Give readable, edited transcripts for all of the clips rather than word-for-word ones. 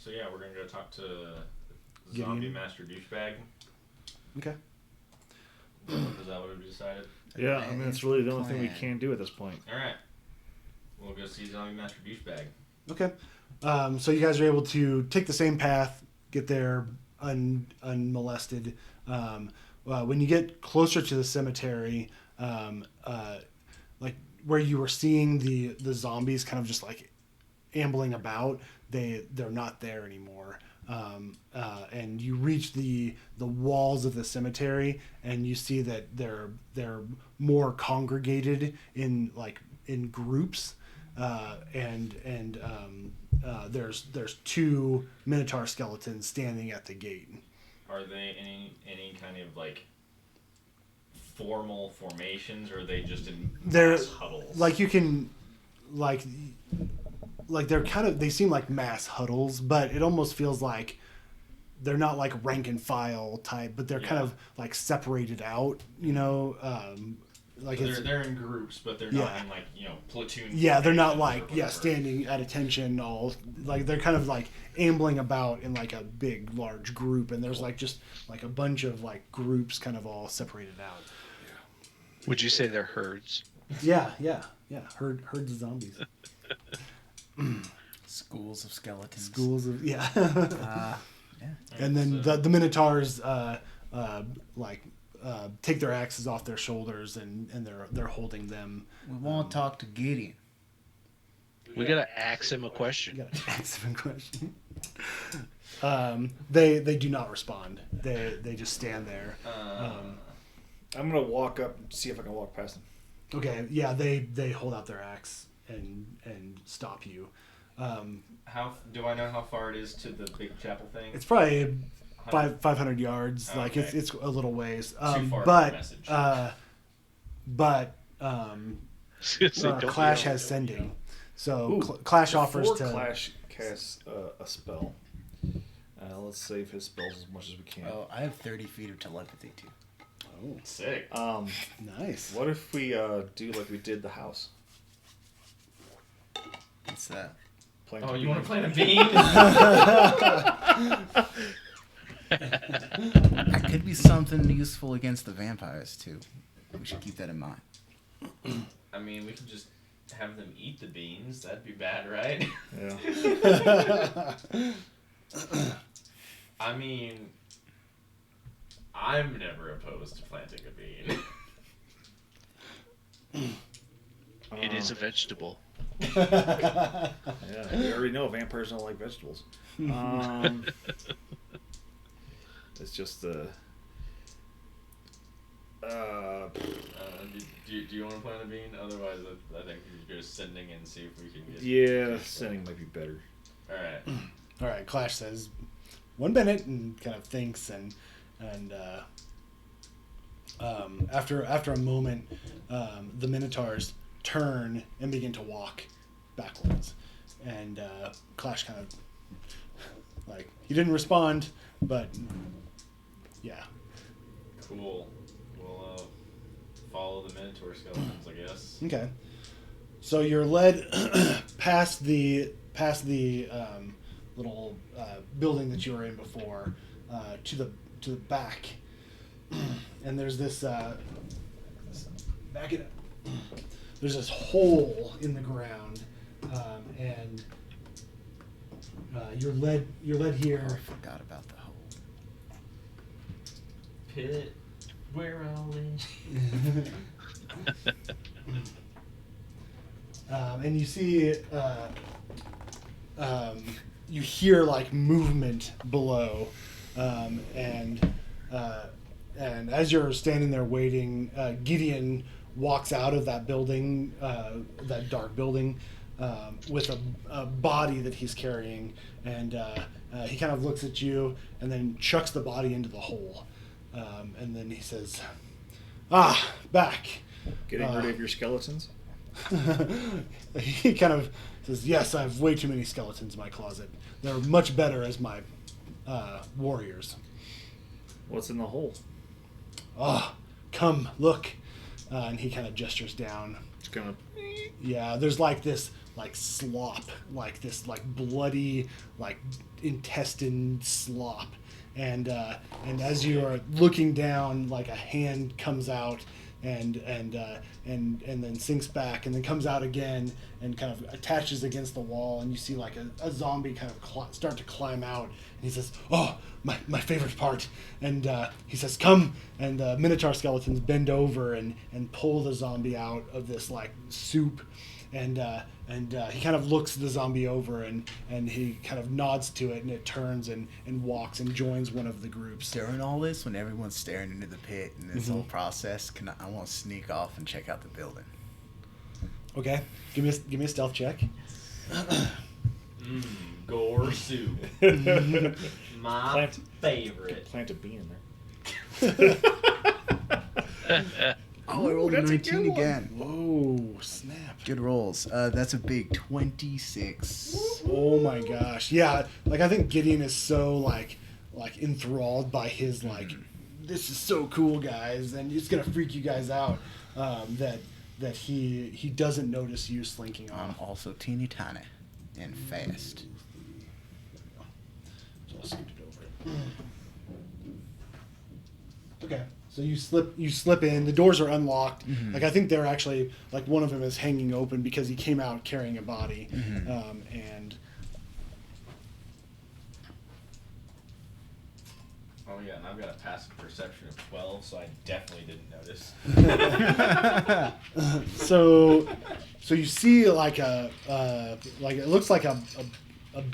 So yeah, we're gonna go talk to Zombie Gideon. Master Douchebag. Okay. Is that what we decided? Yeah, I mean, it's really the only thing we Plan. can do at this point. All right. We'll go see Zombie Master Douchebag. Okay. So you guys are able to take the same path, get there unmolested. When you get closer to the cemetery, like where you were seeing the zombies kind of just like ambling about, they're not there anymore. And you reach the walls of the cemetery, and you see that they're more congregated in groups, and there's two Minotaur skeletons standing at the gate. Are they any kind of like formal formations, or are they just in They're mass huddles? like you can like they're kind of, they seem like mass huddles, but it almost feels like they're not like rank and file type, but they're kind of like separated out, like so they're in groups, but they're not in like platoon. Yeah, they're not formations like or whatever. standing at attention all, like they're kind of like ambling about in like a big large group, and there's like just like a bunch of like groups kind of all separated out. Would you say they're herds? Yeah. Herds of zombies. Schools of skeletons. Schools of Yeah. And then the Minotaurs take their axes off their shoulders, and they're holding them. We want to talk to Gideon. We gotta ask him a You question. got an excellent question. They do not respond. They just stand there. I'm gonna walk up and see if I can walk past them. Okay, yeah, they hold out their axe and stop you. How do I know how far it is to the big chapel thing? It's probably 500 yards. Okay. Like it's a little ways. Too far But for a message. Clash has sending, so Ooh, Clash offers Before to. Clash casts a spell. Let's save his spells as much as we can. Oh, I have 30 feet of telepathy too. Oh, Sick. nice. What if we do like we did the house? What's that? Plant Oh, a you bean. want to plant a bean? That could be something useful against the vampires too. We should keep that in mind. I mean, we could just have them eat the beans. That'd be bad, right? Yeah. I mean, I'm never opposed to planting a bean. It is a vegetable. Yeah, we already know vampires don't like vegetables. It's just the. Do you want to plant a bean? Otherwise, I think we should go sending and see if we can get. Yeah, sending might be better. All right. All right, Clash says 1 minute and kind of thinks, and after a moment, the Minotaurs turn and begin to walk backwards, and Clash kind of like, he didn't respond, but yeah. Cool. We'll follow the Minotaur skeletons, I guess. Okay. So you're led past the little building that you were in before to the back, and there's this back it up. There's this hole in the ground, and you're led I here. forgot about the hole. Pit, where I'll live. And you see, you hear like movement below, and as you're standing there waiting, Gideon walks out of that building, that dark building, with a body that he's carrying, and he kind of looks at you and then chucks the body into the hole, and then he says, back. Getting rid of your skeletons? He kind of says, yes, I have way too many skeletons in my closet. They're much better as my warriors. What's in the hole? Come, look. and he kind of gestures down. It's gonna. Yeah, there's like this like slop, like this like bloody like intestine slop, and as you are looking down, like a hand comes out and then sinks back and then comes out again and kind of attaches against the wall, and you see like a zombie kind of start to climb out, and he says, "Oh, my favorite part," and he says, "Come," and the Minotaur skeletons bend over and pull the zombie out of this like soup, and he kind of looks the zombie over and he kind of nods to it, and it turns and walks and joins one of the groups. During all this, when everyone's staring into the pit and this Mm-hmm. whole process, I want to sneak off and check out the building. Okay, give me a stealth check. Gore soup. My Plant- favorite. Plant a bee in there. Oh, I rolled a that's a 19 good one. again. Whoa, snap. Good rolls. That's a big 26. Oh my gosh. Yeah, like I think Gideon is so like enthralled by his like, this is so cool, guys, and it's gonna freak you guys out, that he doesn't notice you slinking I'm off. also teeny tiny and fast. So I'll scoot it over. Okay. So you slip in. The doors are unlocked. Mhm. Like I think they're actually like one of them is hanging open because he came out carrying a body, Mhm. and Oh yeah, and I've got a passive perception of 12, so I definitely didn't notice. so you see like like it looks like a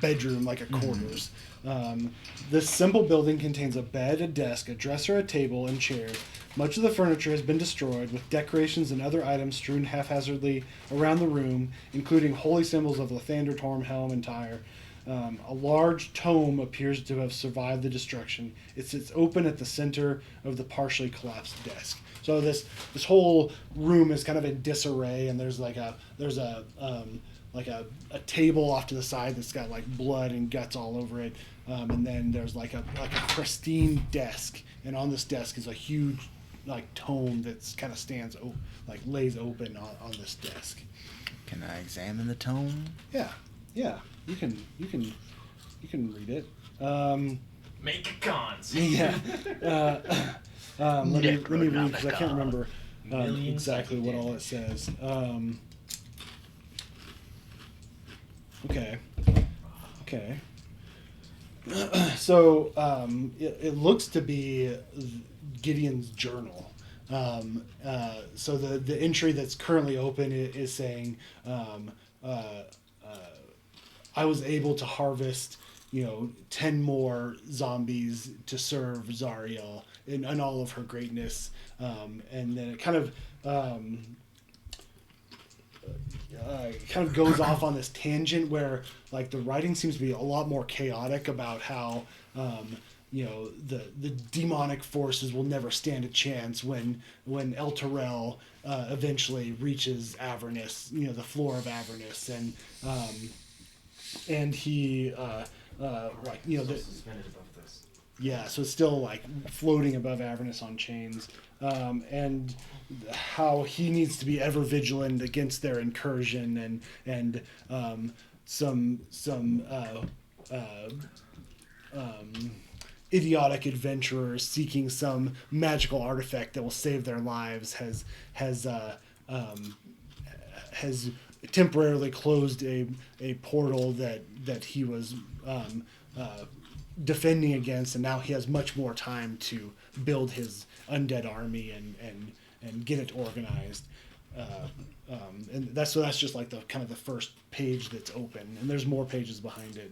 bedroom, like a quarters. This simple building contains a bed, a desk, a dresser, a table, and chairs. Much of the furniture has been destroyed, with decorations and other items strewn haphazardly around the room, including holy symbols of Lathander, Torm, Helm, and Tyre. A large tome appears to have survived the destruction. It sits open at the center of the partially collapsed desk. So this whole room is kind of in disarray, and there's a table off to the side that's got like blood and guts all over it, and then there's like a pristine desk, and on this desk is a huge like tome that's kind of lays open on this desk. Can I examine the tome? Yeah, you can read it. Make a con. Yeah. Let me read because I can't remember Million exactly what all it psychic says. Okay. So it looks to be Gideon's journal. So the entry that's currently open is saying, I was able to harvest 10 more zombies to serve Zariel in all of her greatness, and then it kind of goes off on this tangent where like the writing seems to be a lot more chaotic about how the demonic forces will never stand a chance when El Terrell eventually reaches Avernus, the floor of Avernus, and he Suspended above this. yeah, so it's still like floating above Avernus on chains, and how he needs to be ever vigilant against their incursion and some idiotic adventurers seeking some magical artifact that will save their lives has temporarily closed a portal that he was defending against, and now he has much more time to build his undead army and get it organized. And that's just like the kind of the first page that's open, and there's more pages behind it.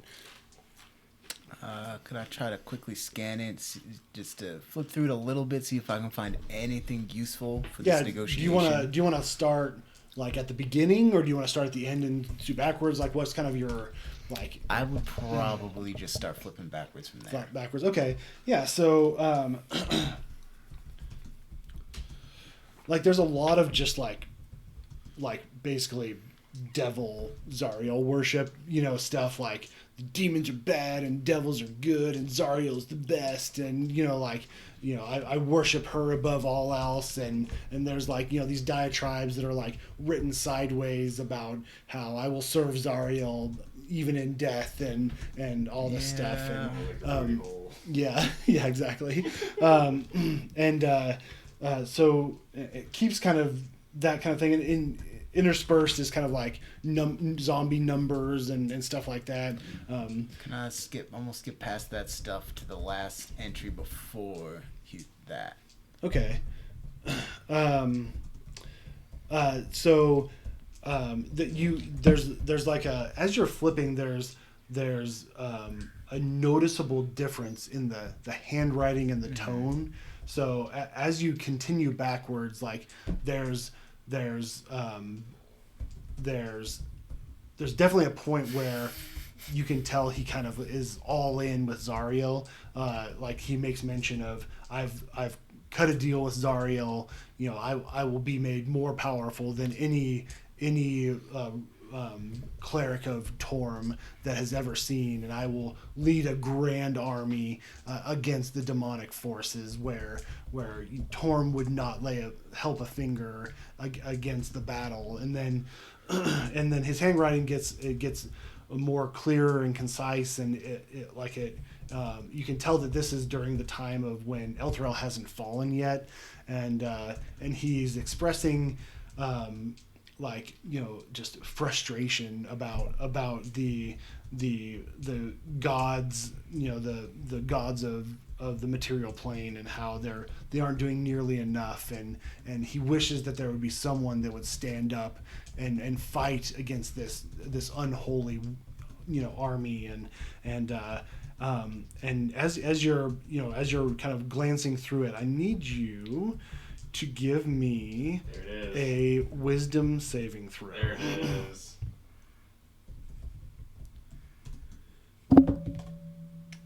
Could I try to quickly scan it, just to flip through it a little bit, see if I can find anything useful for this negotiation? Do you want to start like at the beginning, or do you want to start at the end and do backwards? Like, what's kind of your like? I would probably just start flipping backwards from there. Backwards. Okay. Yeah. So, like, there's a lot of just like basically devil Zariel worship, stuff like demons are bad and devils are good and Zariel's the best, and I worship her above all else, and there's these diatribes that are written sideways about how I will serve Zariel even in death and all this stuff, and yeah, yeah, exactly. So it keeps kind of that kind of thing interspersed is kind of zombie numbers and stuff like that. Can I almost skip past that stuff to the last entry before that? Okay. There's as you're flipping, there's a noticeable difference in the handwriting and the tone. So as you continue backwards, there's definitely a point where you can tell he kind of is all in with Zariel. He makes mention of, I've cut a deal with Zariel. I will be made more powerful than any cleric of Torm that has ever seen, and I will lead a grand army against the demonic forces where Torm would not help a finger against the battle. And then his handwriting gets more clear and concise, and you can tell that this is during the time of when Elturel hasn't fallen yet, and he's expressing just frustration about the gods, the gods of the material plane, and how they aren't doing nearly enough, and he wishes that there would be someone that would stand up and fight against this unholy army, and as you're kind of glancing through it, I need you to give me a wisdom saving throw. There it is.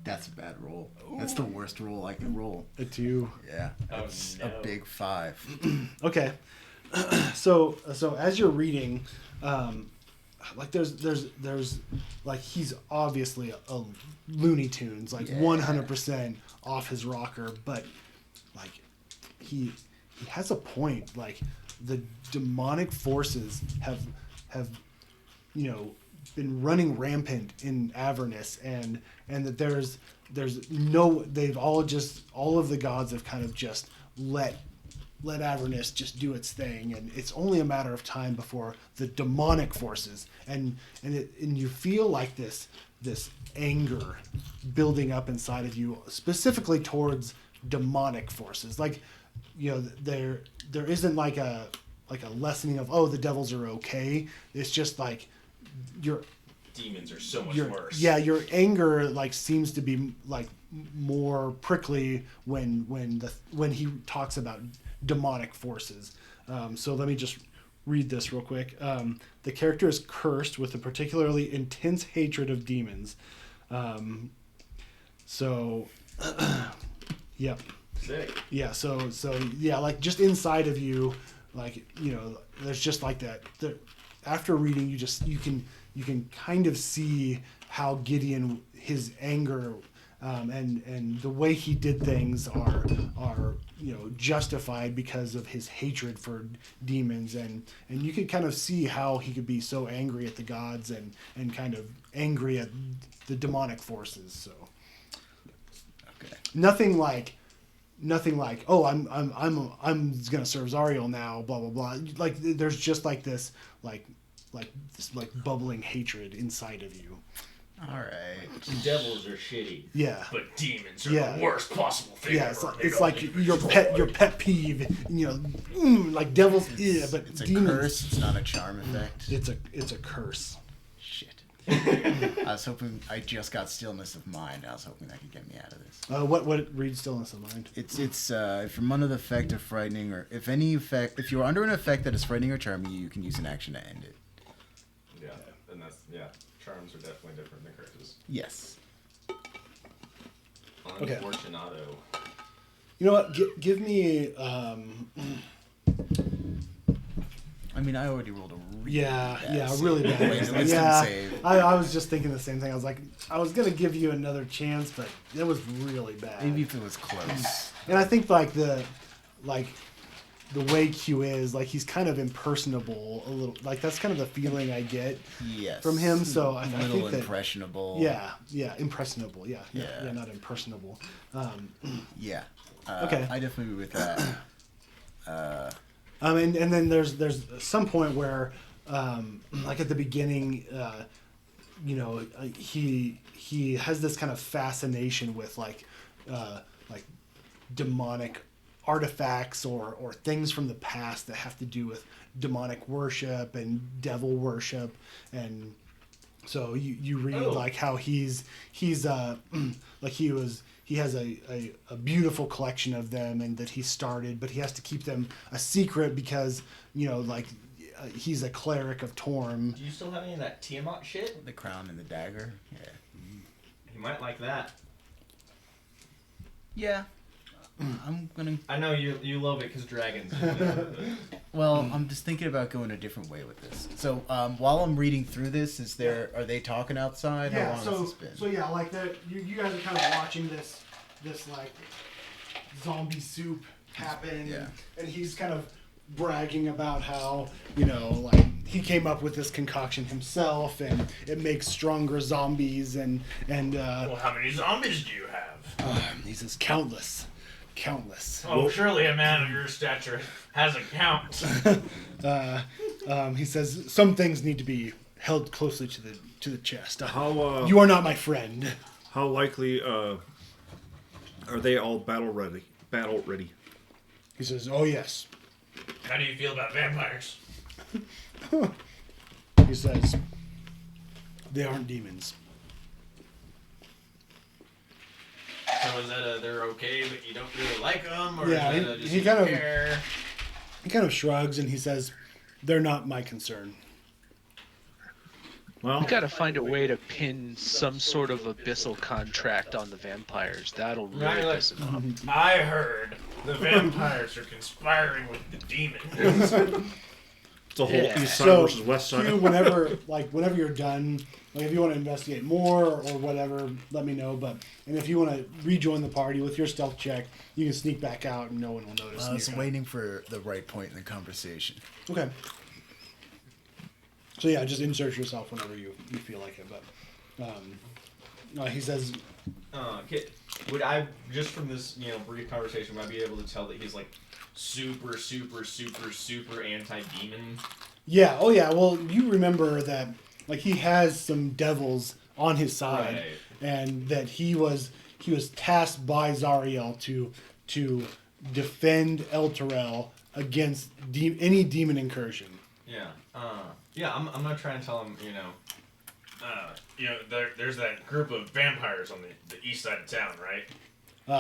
That's a bad roll. That's the worst roll I can roll. A 2. Yeah, Oh, that's no. a big 5. Okay. So as you're reading, there's he's obviously a Looney Tunes, 100% off his rocker, but he has a point. The demonic forces have been running rampant in Avernus, and that all of the gods have kind of just let Avernus just do its thing, and it's only a matter of time before the demonic forces and you feel this anger building up inside of you, specifically towards demonic forces. There isn't a lessening of, oh, the devils are okay. It's just your Demons are so much worse. Yeah, your anger seems to be more prickly when he talks about demonic forces. So let me just read this real quick. The character is cursed with a particularly intense hatred of demons. Yep. Sick. Yeah. So yeah, just inside of you, there's just that. After reading, you can kind of see how Gideon, his anger, and the way he did things are justified because of his hatred for demons, and you can kind of see how he could be so angry at the gods and kind of angry at the demonic forces. So Okay. nothing like oh, I'm gonna serve Zariel now, blah blah blah. There's just this bubbling hatred inside of you. All right. Devils are shitty. Yeah. But demons are Yeah. the worst possible thing Yeah, ever. it's your pet peeve. Devils. Yeah, but It's a demons. curse. It's not a charm effect. It's a curse. Shit. I was hoping. I just got stillness of mind. I was hoping that could get me out of this. What read stillness of mind? It's if you're under the effect of frightening, or if you're under an effect that is frightening or charming, you can use an action to end it. Yeah, and charms are definitely different than curses. Yes. Okay. Unfortunato. You know what? Give me I mean, I already rolled a really Yeah, bad really save. bad. Wisdom Yeah, save. I was just thinking the same thing. I was like, I was gonna give you another chance, but it was really bad. Maybe if it was close. And I think the way Q is, like he's kind of impersonable a little. Like that's kind of the feeling I get Yes. from him. So A I little think that, impressionable. yeah, impressionable. Yeah, Yeah. not impersonable. Yeah. Okay. I definitely agree with that. And then there's some point where, like at the beginning, he has this kind of fascination with like demonic artifacts or things from the past that have to do with demonic worship and devil worship, and so you read like how he's like he has a beautiful collection of them, and that he started, but he has to keep them a secret because he's a cleric of Torm. Do you still have any of that Tiamat shit? The crown and the dagger. Yeah. You might like that. Yeah. I'm gonna. I know you love it because dragons. Well, I'm just thinking about going a different way with this. So, while I'm reading through this, are they talking outside? How long has this been? So yeah, like that. You guys are kind of watching this like zombie soup happen, Yeah. and he's kind of bragging about how like he came up with this concoction himself, and it makes stronger zombies, and Well, how many zombies do you have? he says countless. Oh, surely a man of your stature has a count. He says some things need to be held closely to the chest. How You are not my friend. how likely are they all battle ready? He says, "Oh yes." How do you feel about vampires? He says, "They aren't demons." So is that they're okay, but you don't really like them, or Yeah, is that just he you kind of- care? He kind of shrugs and he says, "They're not my concern." Well, We gotta find a way to pin some sort of abyssal contract on the vampires. That'll really Right, like- piss them off. I heard the vampires are conspiring with the demons. it's a whole Yeah. east side So, versus west side. Q, whenever you're done, like if you want to investigate more or whatever, let me know. And if you want to rejoin the party with your stealth check, you can sneak back out and no one will notice. I was waiting for the right point in the conversation. Okay. So yeah, just insert yourself whenever you feel like it. But he says, Would I, just from this brief conversation, would I be able to tell that he's like super, super, super, super anti-demon? "Yeah, oh yeah. Well, you remember that like he has some devils on his side, Right. and that he was tasked by Zariel to defend El Terrell against any demon incursion." Yeah. I'm gonna try and tell him, there's that group of vampires on the east side of town, right?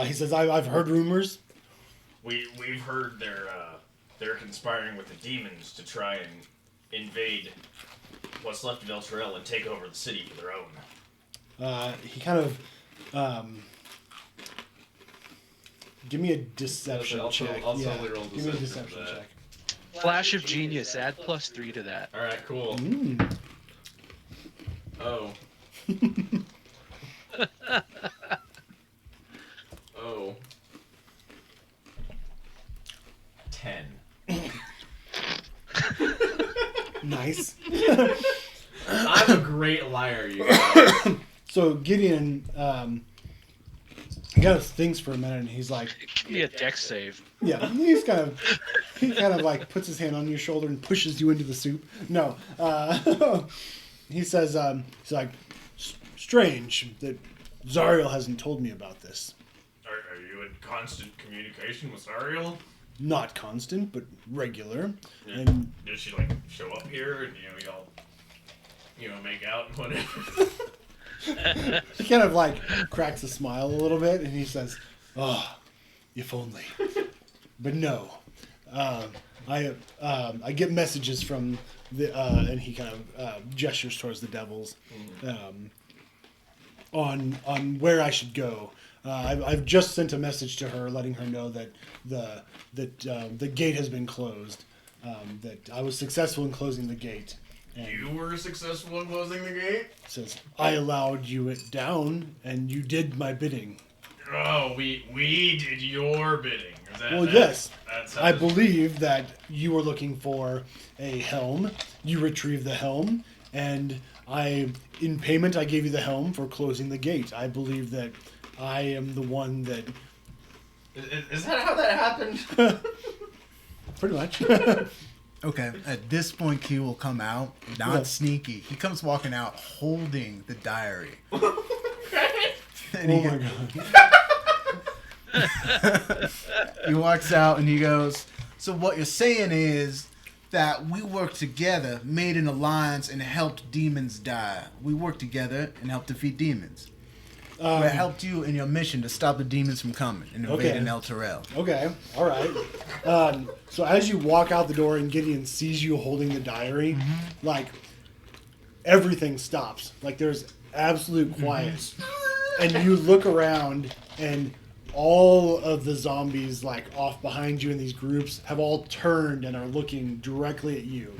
He says, "I've heard rumors." We've heard they're conspiring with the demons to try and invade what's left of El Terrell and take over the city for their own. He kind of give me a deception I'll check. totally roll give me a deception deception for that. check. Flash of genius. Add +3 to that. All right, cool. Oh. Oh. 10. Nice. I'm a great liar, you guys. So Gideon, he kind of thinks for a minute, and he's like, Give me a dex save. yeah, he kind of like puts his hand on your shoulder and pushes you into the soup. No, he says, he's like, strange that Zariel hasn't told me about this. Are you in constant communication with Zariel? Not constant, but regular. Yeah. And Does she like show up here and y'all make out and whatever? he kind of like cracks a smile a little bit, and he says, "Oh, if only." But no, I get messages from the and he kind of gestures towards the devils on where I should go. I've just sent a message to her letting her know that the gate has been closed. that I was successful in closing the gate. And You were successful in closing the gate? says, I allowed you it down, and you did my bidding. Oh, we did your bidding. Is that, Well, yes. That's I believe that you were looking for a helm. You retrieved the helm, and in payment, I gave you the helm for closing the gate. I believe that I am the one that... Is that how that happened? Pretty much. Okay, at this point, Q will come out, not Yeah. sneaky. He comes walking out holding the diary. And Oh he, my god. he walks out and he goes, so what you're saying is that we worked together, made an alliance, and helped demons die. We worked together and helped defeat demons. We helped you in your mission to stop the demons from coming and invading El Terrell. Okay, all right. So as you walk out the door and Gideon sees you holding the diary, like, everything stops. Like, there's absolute quiet. And you look around, and all of the zombies, like, off behind you in these groups have all turned and are looking directly at you.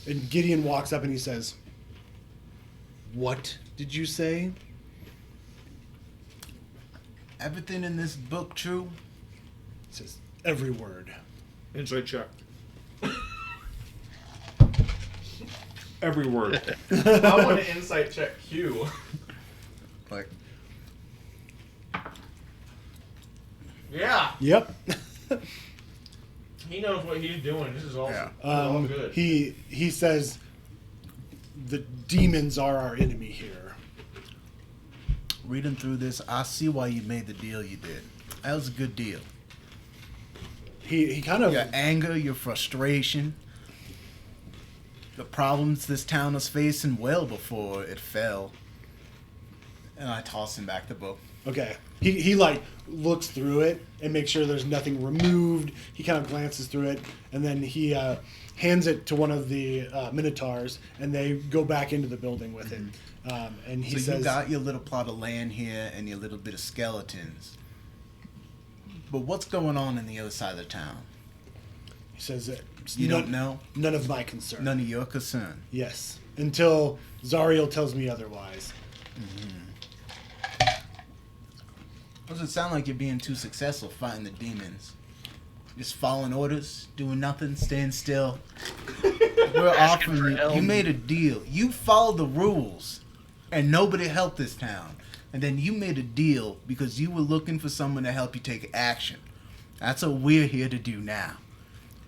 And Gideon walks up and he says, "What did you say?" Everything in this book true? He says, "Every word." Insight check. Every word. I want to insight check Q. Like, Yeah, Yep. he knows what he's doing. This is all, Yeah. this is all good. He says, "The demons are our enemy here." reading through this, I see why you made the deal you did. That was a good deal. He kind of... Your anger, your frustration, the problems this town was facing well before it fell. And I toss him back the book. Okay. He like looks through it and makes sure there's nothing removed. He kind of glances through it, and then he hands it to one of the Minotaurs, and they go back into the building with it. And he So says, you got your little plot of land here and your little bit of skeletons. But what's going on the other side of the town? he says, You don't know? None of my concern. None of your concern. Yes. Until Zariel tells me otherwise. Doesn't sound like you're being too successful fighting the demons. Just following orders, doing nothing, staying still. We're offering for you. help. You made a deal. You followed the rules, and nobody helped this town. And then you made a deal because you were looking for someone to help you take action. That's what we're here to do now.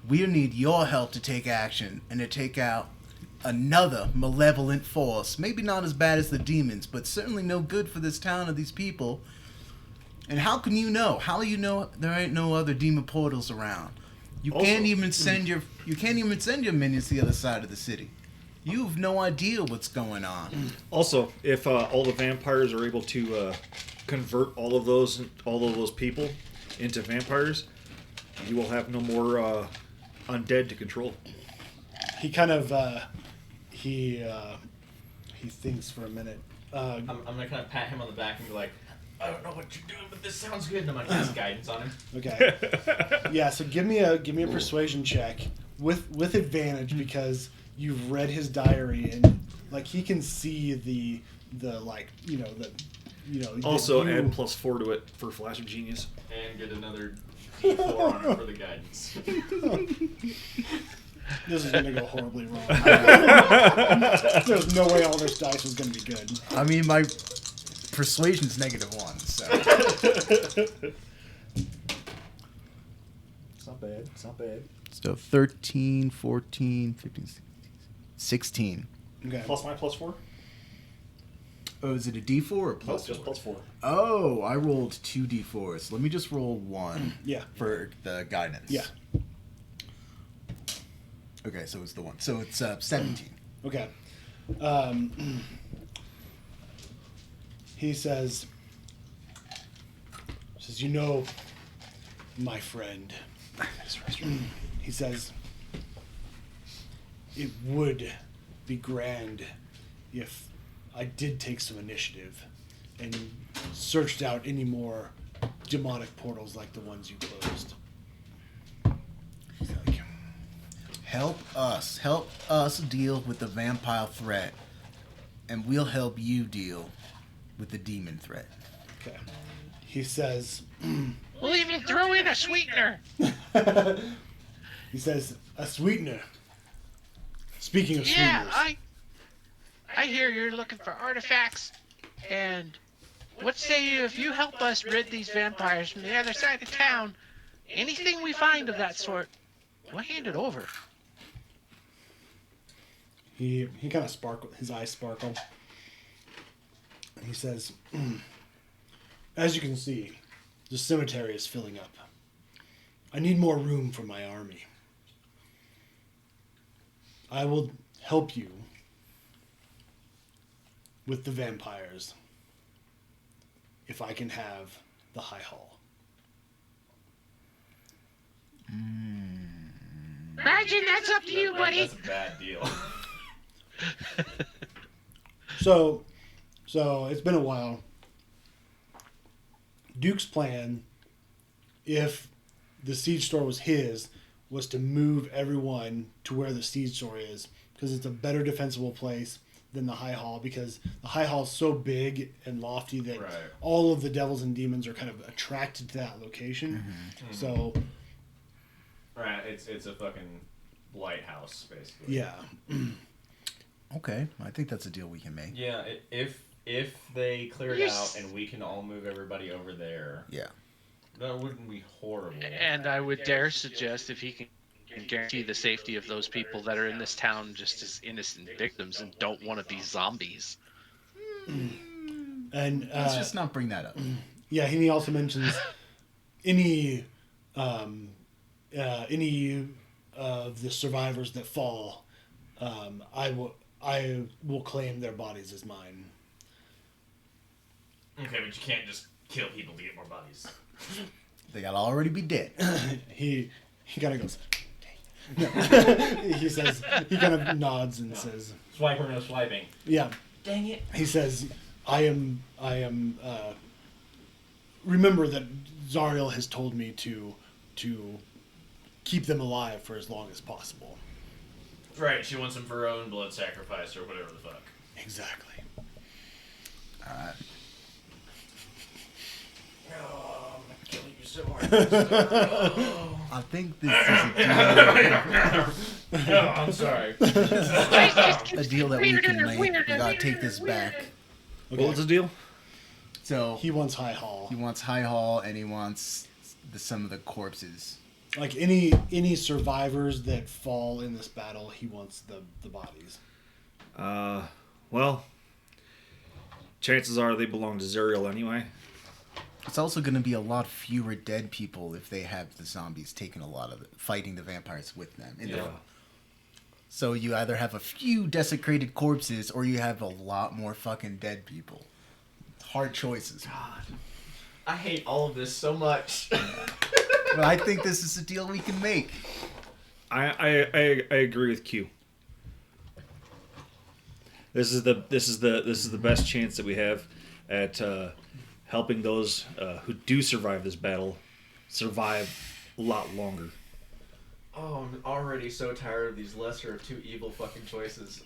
We need your help to take action and to take out another malevolent force. Maybe not as bad as the demons, but certainly no good for this town or these people. And how can you know? How do you know there ain't no other demon portals around? You can't even send your minions to the other side of the city. You have no idea what's going on. Also, if all the vampires are able to convert all of those people into vampires, you will have no more undead to control. He kind of he thinks for a minute. I'm gonna kind of pat him on the back and be like, I don't know what you're doing, but this sounds good. And I'm gonna cast guidance on him. Okay. Yeah. So give me a persuasion check with advantage because you've read his diary and like he can see the like Also, you- add +4 to it for Flash of Genius. And get another D4 on it for the guidance. This is gonna go horribly wrong. There's no way all this dice was gonna be good. I mean, my persuasion's -1, so. It's not bad. It's not bad. So 13, 14, 15, 16. Okay. Plus my +4? Oh, is it a D4 or No, plus just four? +4. Oh, I rolled 2 D4s. Let me just roll 1 Yeah. for the guidance. Yeah. Okay, so it's the 1. So it's 17. Okay. He says, you know, my friend. He says, it would be grand if I did take some initiative and searched out any more demonic portals like the ones you closed. Help us deal with the vampire threat, and we'll help you deal with the demon threat. Okay. He says, We'll even throw in a sweetener. he says, a sweetener. Speaking of Yeah, sweeteners. I hear you're looking for artifacts, and what say you if you help us rid these vampires from the other side of town? Anything we find of that sort, we'll hand it over. He kind of sparkle, his eyes sparkle. And he says, as you can see, the cemetery is filling up. I need more room for my army. I will help you with the vampires if I can have the High Hall. Imagine that's up to you, buddy. That's a bad deal. So it's been a while. Duke's plan, if the siege store was his, was to move everyone to where the siege store is, because it's a better defensible place than the High Hall, because the High Hall is so big and lofty that Right. all of the devils and demons are kind of attracted to that location. So Right, it's a fucking lighthouse, basically. yeah, Okay, I think that's a deal we can make. Yeah, if they clear it out and we can all move everybody over there, Yeah. that wouldn't be horrible. And I would dare suggest if he can guarantee the safety of those people that are in this town just as innocent victims and don't want to be zombies. and Let's just not bring that up. yeah, he also mentions any of the survivors that fall, I will claim their bodies as mine. Okay, but you can't just kill people to get more bodies. They gotta already be dead. He kind of goes. No. He says, he kind of nods and says, Swiper, no swiping. yeah. Dang it. He says, I am remember that Zariel has told me to keep them alive for as long as possible. Right, she wants them for her own blood sacrifice or whatever the fuck. Exactly. Alright. Oh, I'm gonna kill you so hard. I think this is No, I'm sorry. a deal that we can make. We gotta take this back. Okay. What was the deal? So He wants High Hall. he wants High Hall and he wants some of the corpses. Like any survivors that fall in this battle, he wants the bodies. Well, chances are they belong to Zerial anyway. It's also going to be a lot fewer dead people if they have the zombies taking a lot of it, fighting the vampires with them. So you either have a few desecrated corpses or you have a lot more fucking dead people. Hard choices. God, I hate all of this so much. But I think this is a deal we can make. I agree with Q. This is the best chance that we have at helping those who do survive this battle survive a lot longer. Oh, I'm already so tired of these lesser of two evil fucking choices.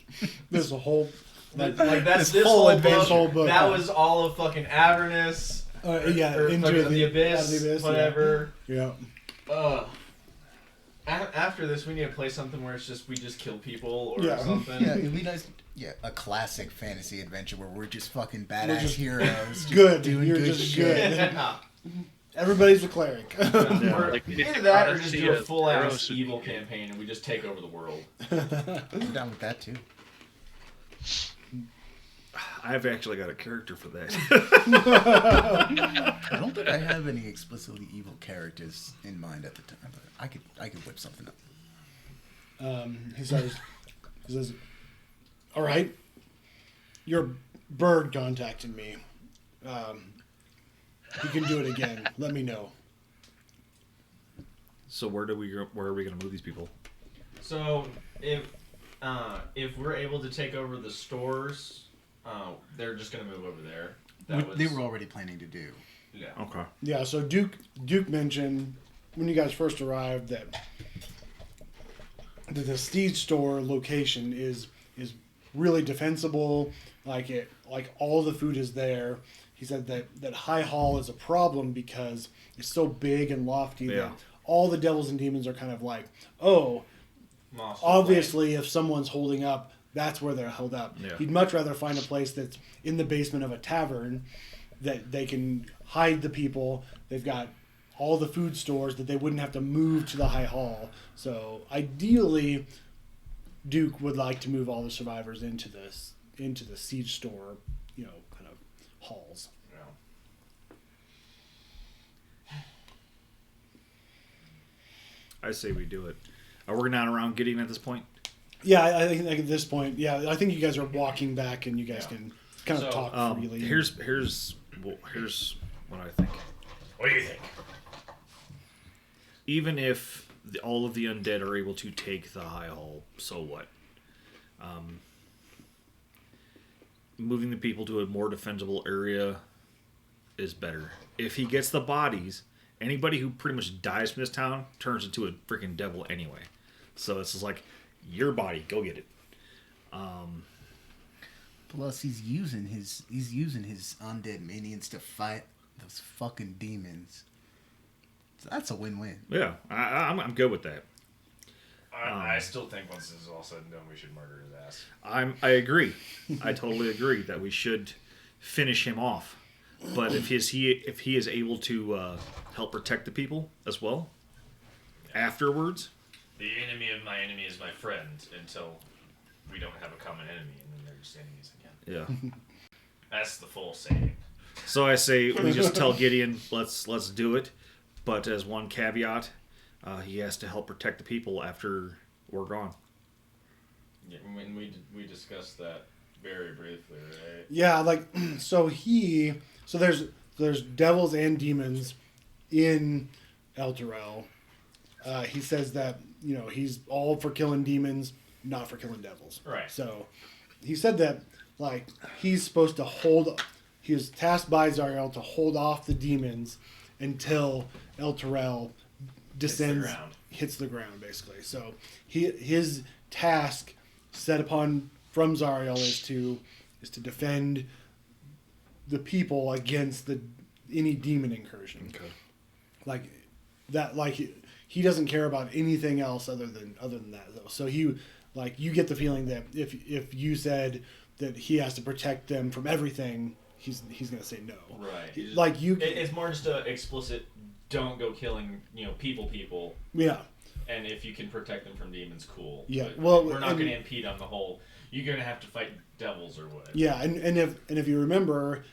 There's a whole Like that's This this whole whole adventure. book. That was all of fucking Avernus. yeah, or into fucking the abyss, Out of the Abyss, whatever. Yeah. After this, we need to play something where it's just we just kill people or Yeah. something. Yeah, it'd be nice. Yeah, a classic fantasy adventure where we're just fucking badass We're just heroes. Just good. Doing You're good just shit. good. Yeah. Everybody's a cleric. Or Like, either that or just Odyssey do a of full ass Eros would be evil good. campaign and we just take over the world. I'm down with that too. I've actually got a character for that. I don't think I have any explicitly evil characters in mind at the time, but I could whip something up. He says, all right, your bird contacted me. You can do it again. Let me know. So where are we going to move these people? So if we're able to take over the stores, they're just gonna move over there. They were already planning to do. Yeah. Okay. Yeah, so Duke mentioned when you guys first arrived that the Steed store location is really defensible. Like all the food is there. He said that High Hall is a problem because it's so big and lofty that all the devils and demons are kind of like, oh, obviously if someone's holding up, that's where they're held up. Yeah. He'd much rather find a place that's in the basement of a tavern that they can hide the people. They've got all the food stores that they wouldn't have to move to the High Hall. So ideally, Duke would like to move all the survivors into the siege store, kind of halls. I say we do it. Are we not around Gideon at this point? Yeah, I think at this point, I think you guys are walking back, and you guys can kind of talk freely. Here's what I think. What do you think? Even if all of the undead are able to take the High Hall, so what? Moving the people to a more defensible area is better. If he gets the bodies, anybody who pretty much dies from this town turns into a freaking devil anyway. So it's just like, your body, go get it. Plus, he's using his undead minions to fight those fucking demons. So that's a win-win. Yeah, I'm good with that. I still think once this is all said and done, we should murder his ass. I agree. I totally agree that we should finish him off. But if he is able to help protect the people as well, afterwards. The enemy of my enemy is my friend until we don't have a common enemy, and then they're just enemies again. Yeah. That's the full saying. So I say we just tell Gideon, let's do it. But as one caveat, he has to help protect the people after we're gone. Yeah, when we discussed that very briefly, right? Yeah, so there's devils and demons in El Terrell. He says that he's all for killing demons, not for killing devils. Right. So he said that he's supposed to he was tasked by Zariel to hold off the demons until El Terrell descends, hits the ground basically. So his task set upon from Zariel is to defend the people against any demon incursion. Okay. He doesn't care about anything else other than that though. So you get the feeling that if you said that he has to protect them from everything, he's gonna say no. Right. It's more just a explicit. Don't go killing people. Yeah. And if you can protect them from demons, cool. Yeah. But we're not going to impede on the whole. You're going to have to fight devils or whatever. Yeah, and if you remember,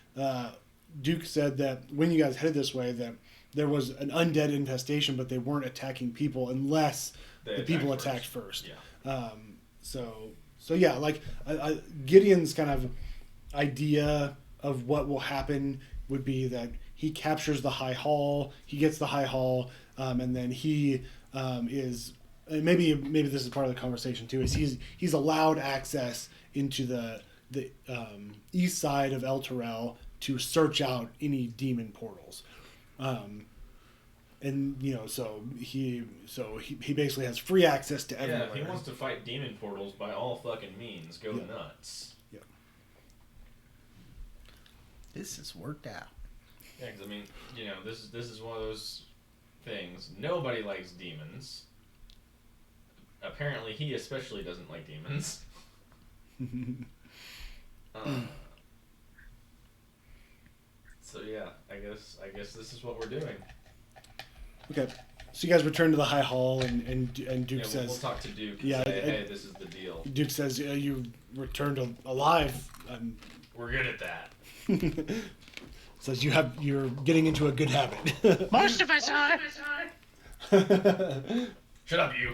Duke said that when you guys headed this way, that there was an undead infestation, but they weren't attacking people unless the people attacked first. Yeah. So yeah, Gideon's kind of idea of what will happen would be that he captures the High Hall, he gets the High Hall, and then he is maybe this is part of the conversation too. Is he's allowed access into the east side of El Terrell to search out any demon portals, and so he basically has free access to everywhere. Yeah, if he wants to fight demon portals, by all fucking means, go nuts. Yeah. This has worked out. Yeah, because this is one of those things. Nobody likes demons. Apparently, he especially doesn't like demons. So yeah, I guess this is what we're doing. Okay, so you guys return to the High Hall, and Duke says, we'll talk to Duke. And say, hey, this is the deal. Duke says, you returned alive. We're good at that. Says you're getting into a good habit. Most of us are. Shut up, you.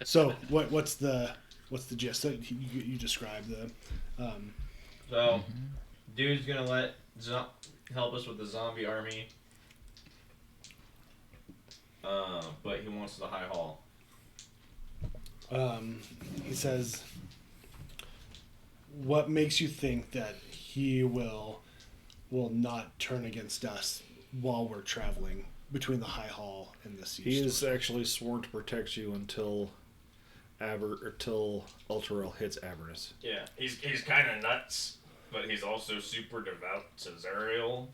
So what's the gist? So you describe the. So, dude's gonna help us with the zombie army, but he wants the High Hall. He says, what makes you think that he will not turn against us while we're traveling between the High Hall and the siege. He is store. actually sworn to protect you until Ultrael hits Avernus. Yeah, he's kind of nuts, but he's also super devout to Zariel.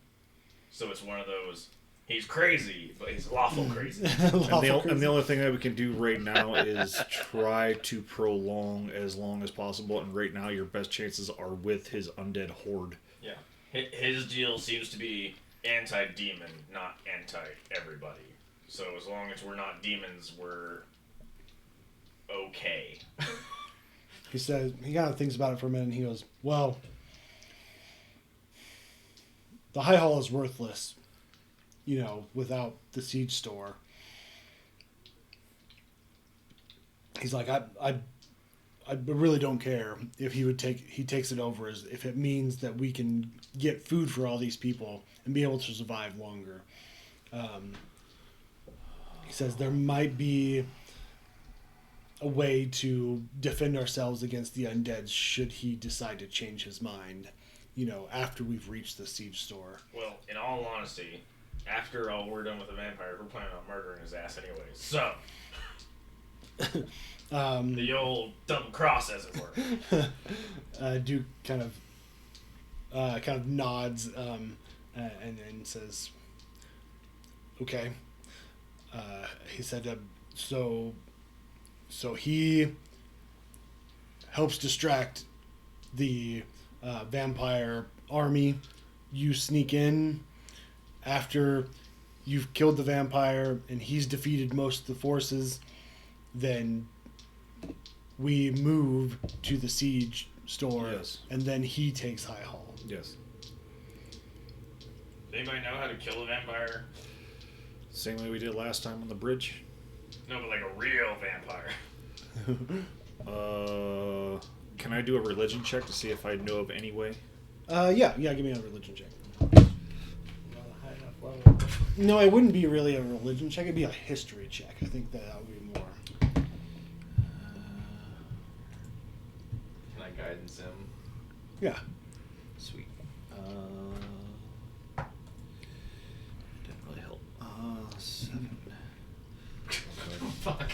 So it's one of those. He's crazy, but he's lawful crazy. And the only thing that we can do right now is try to prolong as long as possible. And right now, your best chances are with his undead horde. Yeah, his deal seems to be anti-demon, not anti-everybody. So as long as we're not demons, we're okay. He says, he kind of thinks about it for a minute and he goes, well, the High Hall is worthless, without the siege store. He's like, I really don't care if he takes it over if it means that we can get food for all these people and be able to survive longer. He says there might be a way to defend ourselves against the undead should he decide to change his mind, after we've reached the siege store. Well, in all honesty, after all we're done with the vampire, we're planning on murdering his ass anyway. So, the old double cross, as it were. Duke kind of nods and says, "Okay." He said, "So he helps distract the vampire army. You sneak in after you've killed the vampire and he's defeated most of the forces. Then we move to the siege store, Yes. and then he takes High Hall." Yes. Does anybody know how to kill a vampire? Same way we did last time on the bridge. No, but like a real vampire. Can I do a religion check to see if I know of any way? Yeah, give me a religion check. No, it wouldn't be really a religion check. It'd be a history check. I think that would be more. Can I guidance him? Yeah. Sweet. Didn't really help. 7. Fuck.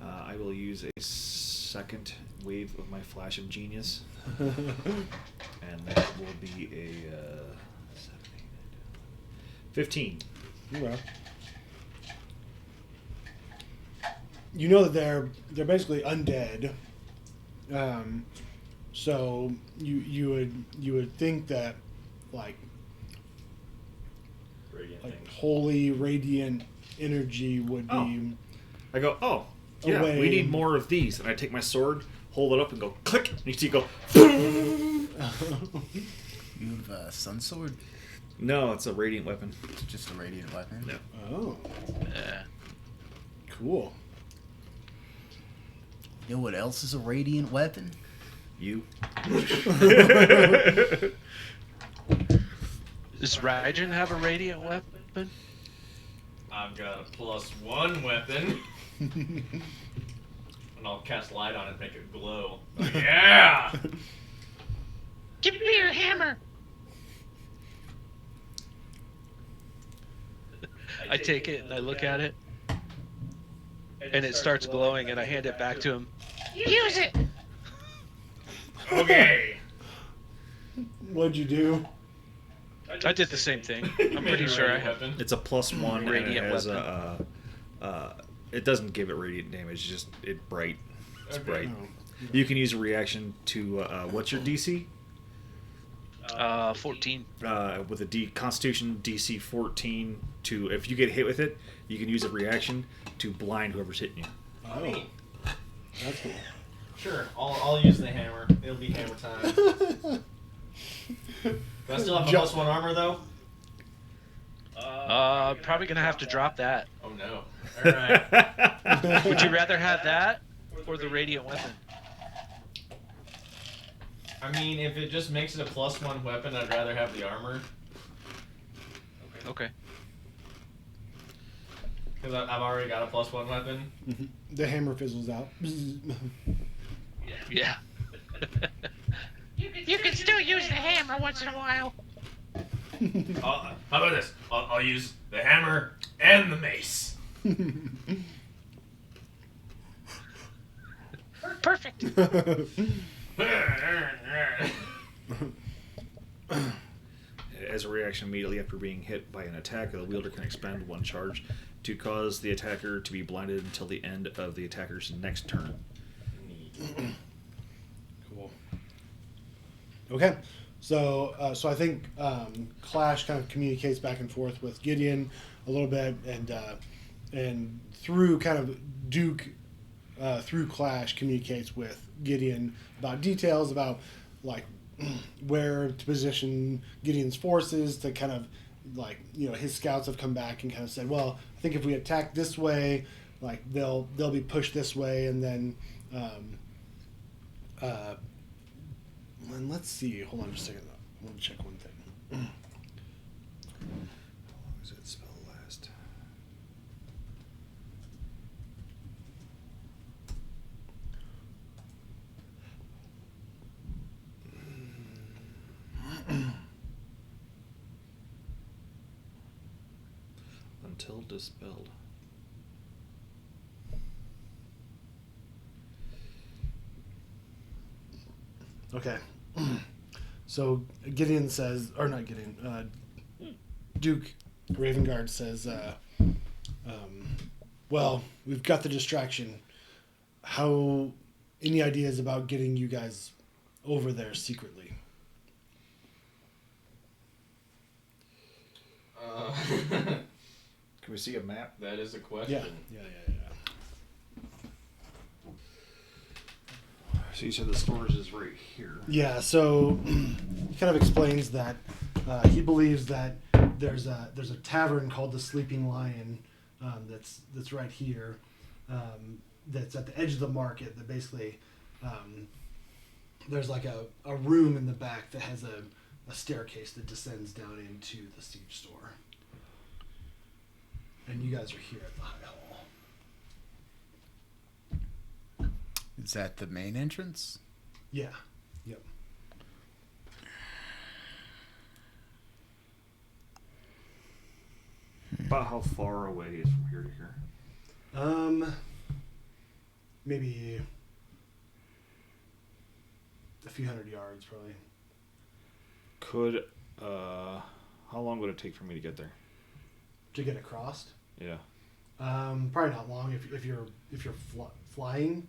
I will use a second wave of my flash of genius, and that will be a 7, 8, 9, 15. You You know that they're basically undead. So you would think that like Radiant things. holy radiant energy would Oh. be. I go, oh, yeah, Away. we need more of these. And I take my sword, hold it up, and go click. And you see it go. You have a sun sword? No, it's a radiant weapon. It's just a radiant weapon? No. Oh, Yeah. cool. You know what else is a radiant weapon? You. Does Raijin have a radiant weapon? I've got a +1 weapon. And I'll cast light on it and make it glow. Oh, yeah! Give me your hammer! I take it and I look at it, and it starts glowing, and I hand it back to him. Use it! Okay. What'd you do? I did the same thing. I'm pretty sure I have. Weapon. It's a +1 Radiant and it has weapon. it doesn't give it radiant damage. It's just bright. It's Okay. bright. Oh. You can use a reaction to what's your DC? 14. With a Constitution DC 14 to if you get hit with it, you can use a reaction to blind whoever's hitting you. Oh. That's cool. Sure, I'll use the hammer. It'll be hammer time. Do I still have a +1 armor though? Probably gonna have to drop that. Oh no. Alright. Would you rather have that or the radiant weapon? I mean, if it just makes it a +1 weapon, I'd rather have the armor. Okay. Because I've already got a +1 weapon. The hammer fizzles out. Yeah. You can still use the hammer once in a while. How about this? I'll use the hammer and the mace. Perfect. As a reaction immediately after being hit by an attack, the wielder can expend one charge to cause the attacker to be blinded until the end of the attacker's next turn. Cool. Okay, so I think Clash kind of communicates back and forth with Gideon a little bit, and through kind of Duke, through Clash communicates with Gideon about details about like where to position Gideon's forces to kind of like, you know, his scouts have come back and kind of said, well, I think if we attack this way, like they'll be pushed this way, and then and let's see. Hold on just a second. I want to check one thing. How long does that spell last? Until dispelled. Okay. So Gideon says, or not Gideon, Duke Ravengard says, well, we've got the distraction. Any ideas about getting you guys over there secretly? Can we see a map? That is a question. Yeah. So you said the storage is right here. Yeah, so he kind of explains that he believes that there's a tavern called the Sleeping Lion that's right here, that's at the edge of the market. That basically there's like a room in the back that has a staircase that descends down into the siege store, and you guys are here at the High Hall. Is that the main entrance? Yeah. Yep. About how far away is from here to here? Maybe a few hundred yards, probably. Could how long would it take for me to get there? To get across? Yeah. Probably not long if you're flying.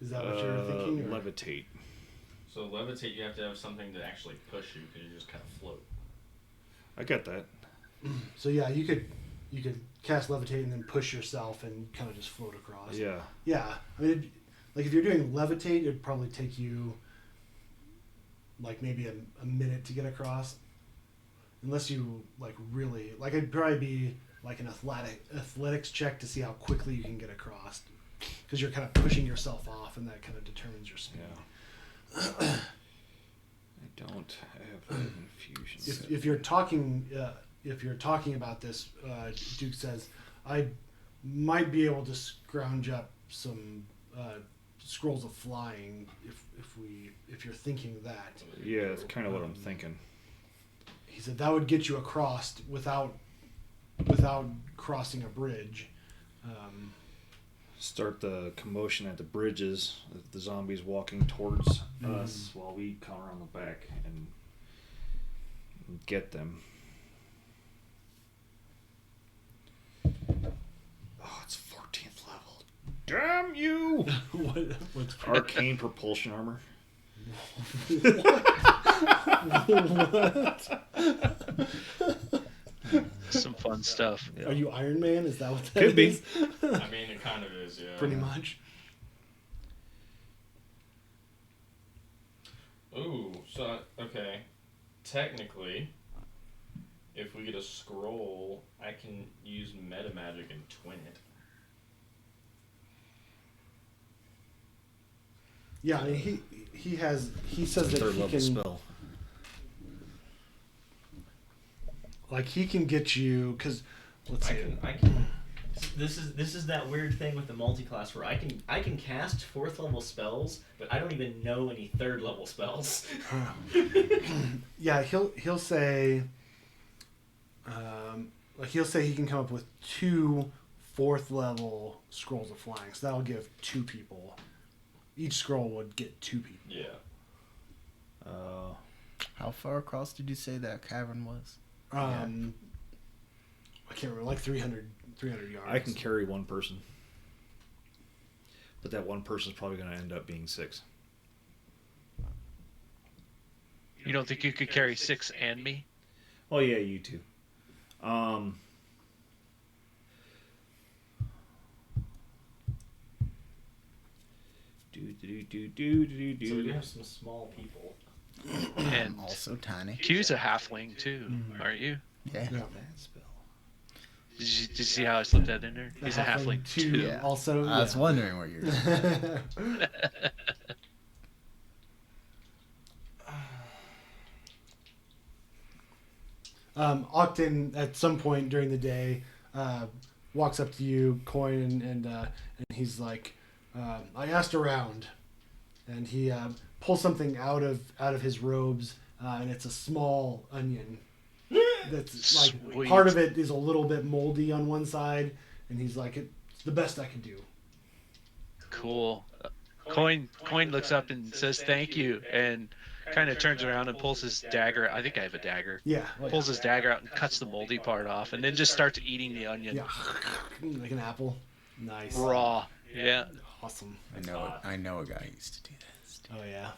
Is that what you're thinking? Or? Levitate. So levitate, you have to have something to actually push you, because you just kind of float. I get that. So yeah, you could cast levitate and then push yourself and kind of just float across. Yeah. Yeah, I mean, like if you're doing levitate, it'd probably take you like maybe a minute to get across, unless you like really like it'd probably be like an athletics check to see how quickly you can get across, because you're kind of pushing yourself off, and that kind of determines your speed. Yeah. I don't have infusion. If you're talking about this, Duke says, I might be able to scrounge up some scrolls of flying if you're thinking that. Yeah, that's kind of what I'm thinking. He said that would get you across without crossing a bridge. Start the commotion at the bridges, the zombies walking towards us while we come around the back and get them. Oh, it's 14th level. Damn you! What's Arcane propulsion armor. Some fun stuff. Yeah. Are you Iron Man? Is that what that Could be. is? I mean, it kind of is, yeah. Pretty much. Ooh, so, okay. Technically, if we get a scroll, I can use meta magic and twin it. Yeah, I mean, he says that Third he level can spell. like he can get you because let's see. I can. This is that weird thing with the multi-class where I can cast 4th level spells, but I don't even know any 3rd level spells. Yeah, he'll say Like he'll say he can come up with 2 4th level scrolls of flying. So that'll give 2 people. Each scroll would get 2 people. Yeah. How far across did you say that cavern was? I can't remember, like 300 yards. I can carry 1 person. But that 1 person's probably going to end up being 6. You don't think you could carry 6 and me? Oh, yeah, you too. So we do have some small people. And Also tiny. Q's a halfling too, aren't you? Yeah. Yeah. Did you see how I slipped that in there? He's a halfling too. Yeah. Also, I was wondering where you're going. Octon, at some point during the day, walks up to you, Coin, and he's like, I asked around, and he pulls something out of his robes, and it's a small onion. That's like Sweet. part of it is a little bit moldy on one side, and he's like, it's the best I could do. Cool. Coin looks up and says thank you, and kind of turns around and pulls his dagger. I think I have a dagger. Yeah. Pulls his dagger out and cuts the moldy part off, and then just starts eating the onion Yeah. Like an apple. Nice. raw. Yeah. Awesome. I know a guy who used to do that. Oh yeah.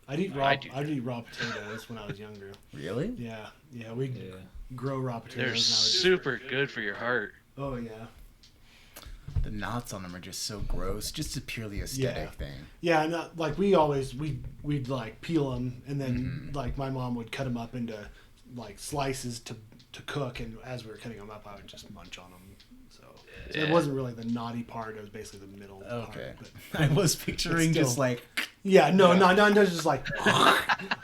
I'd eat I do. raw potatoes when I was younger. Really? Yeah. Yeah. We Yeah. grow raw potatoes. They're and I would just- super good for your heart. Oh yeah. The knots on them are just so gross. Just a purely aesthetic Yeah. thing. Yeah, and like we'd like peel them, and then like my mom would cut them up into like slices to cook, and as we were cutting them up, I would just munch on them. So it Yeah. wasn't really the naughty part; it was basically the middle Okay. part. But, I was picturing still- just like, yeah, no, just like.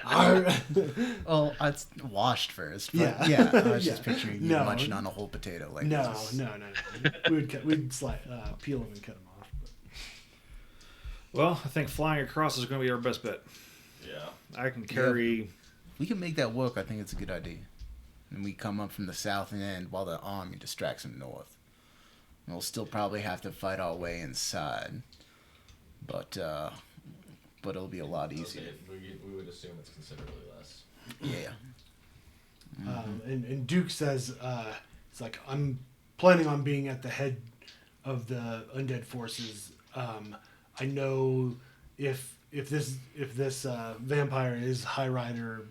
oh, it's washed first. But Yeah. yeah. I was just Yeah. picturing you No. munching on a whole potato. Like No, just- no. We'd peel them and cut them off. But. Well, I think flying across is going to be our best bet. Yeah. I can carry... We can make that work. I think it's a good idea. And we come up from the south end while the army distracts them north. And we'll still probably have to fight our way inside. But it'll be a lot easier. We would assume it's considerably less. Yeah. And Duke says, it's like, I'm planning on being at the head of the undead forces. I know if this vampire is High Rider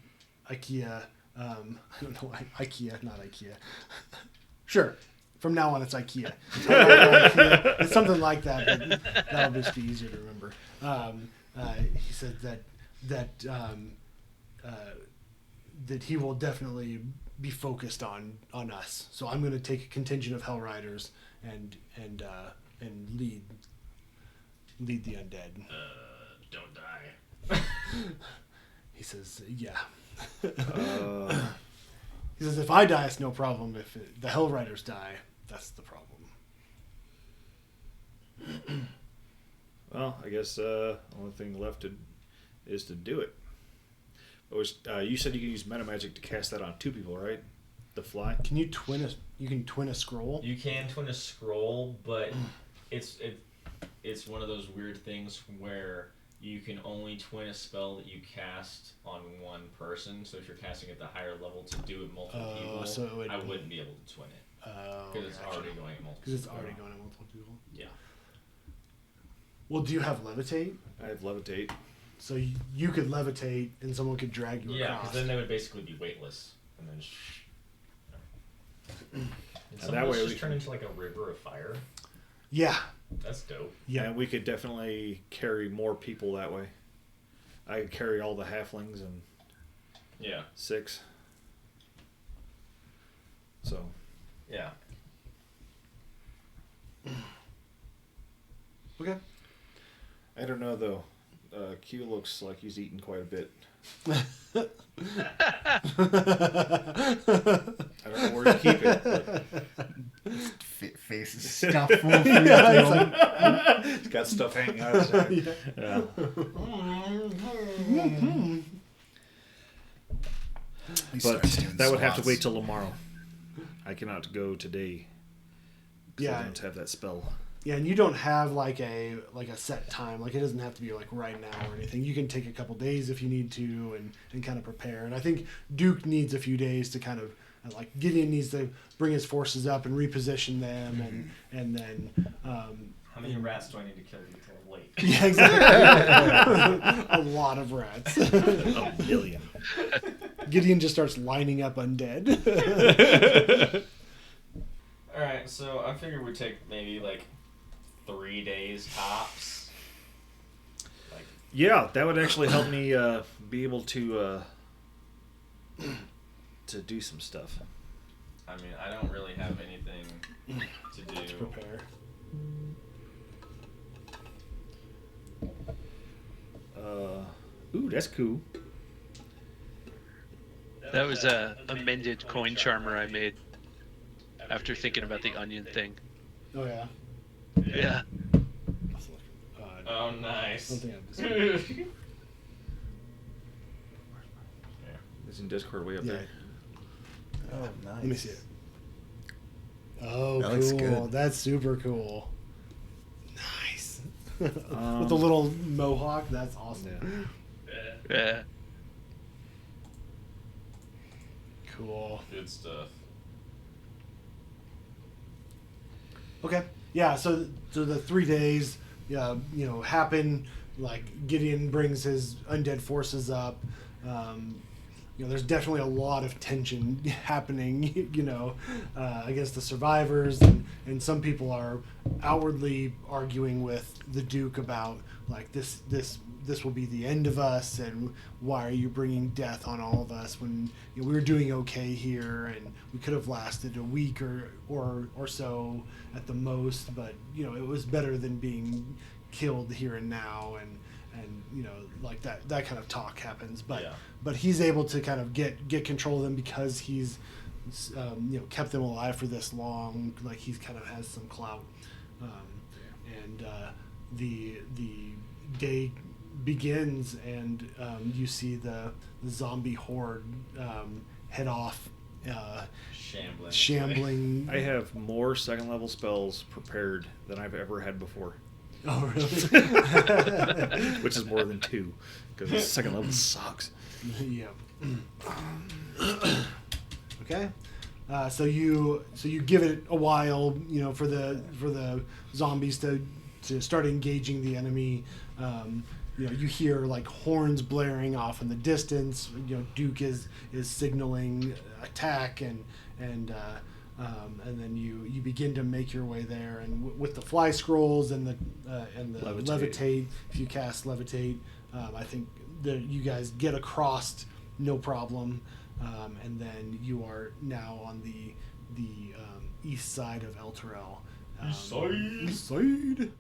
IKEA, I don't know why IKEA, not IKEA. Sure. From now on, it's IKEA. IKEA. It's something like that. But that'll just be easier to remember. He said that he will definitely be focused on us. So I'm going to take a contingent of Hell Riders and lead the undead. Don't die. He says, yeah. He says, if I die, it's no problem. If the Hell Riders die, that's the problem. Well, I guess the only thing left is to do it. You said you can use meta magic to cast that on 2 people, right? The fly. Can you twin a scroll? You can twin a scroll, but it's one of those weird things where you can only twin a spell that you cast on one person. So if you're casting at the higher level to do it multiple people, so I wouldn't be able to twin it because it's already going at multiple. Because it's already going at multiple people. Yeah. Well, do you have levitate? I have levitate. So you could levitate, and someone could drag you Yeah, across. because then they would basically be weightless, and then. And some that of way those we just turn can- into like a river of fire. Yeah. That's dope. Yeah. And we could definitely carry more people that way. I could carry all the halflings and Yeah. 6. So, Yeah. Okay. I don't know though. Q looks like he's eaten quite a bit. I don't know where to keep it. But Face is stuffed full of food. Yeah, he's got stuff hanging out his head. Yeah. He But starts doing that would have to swats. wait till tomorrow. I cannot go today. 'Cause Yeah. I don't have that spell. Yeah, and you don't have like a set time. Like it doesn't have to be like right now or anything. You can take a couple days if you need to and kind of prepare. And I think Duke needs a few days to kind of like Gideon needs to bring his forces up and reposition them and then How many rats do I need to kill before late? yeah, exactly. A lot of rats. A million. Gideon just starts lining up undead. All right, so I figured we'd take maybe like 3 days tops. Like, Yeah, that would actually help me be able to do some stuff. I mean, I don't really have anything to do. Prepare. Ooh, that's cool. That was a amended coin charmer I made after thinking about the onion thing. Oh yeah. Yeah. Oh, nice. Something I have this. It's in Discord way up Yeah. there. Oh, nice. Let me see it. Oh, That looks cool. good. That's super cool. Nice. With the Um, little mohawk, that's awesome. Yeah. Yeah. Cool. Good stuff. Okay. Yeah. So the 3 days, happen. Like Gideon brings his undead forces up. There's definitely a lot of tension happening. Against the survivors, and some people are outwardly arguing with the Duke about like this will be the end of us, and why are you bringing death on all of us when we were doing okay here, and we could have lasted a week or so at the most, but it was better than being killed here and now, and like that kind of talk happens, but Yeah. but he's able to kind of get control of them because he's kept them alive for this long. Like he's kind of has some clout, and the day begins, and you see the zombie horde head off, shambling. I have more second level spells prepared than I've ever had before, Oh really? which is more than 2, because second level sucks. Yeah. Okay. So you give it a while, for the zombies to start engaging the enemy. You hear like horns blaring off in the distance. Duke is signaling attack, and then you begin to make your way there. And with the fly scrolls and the levitate, if you cast levitate, I think that you guys get across no problem. And then you are now on the east side of El Terrell. East side. East side.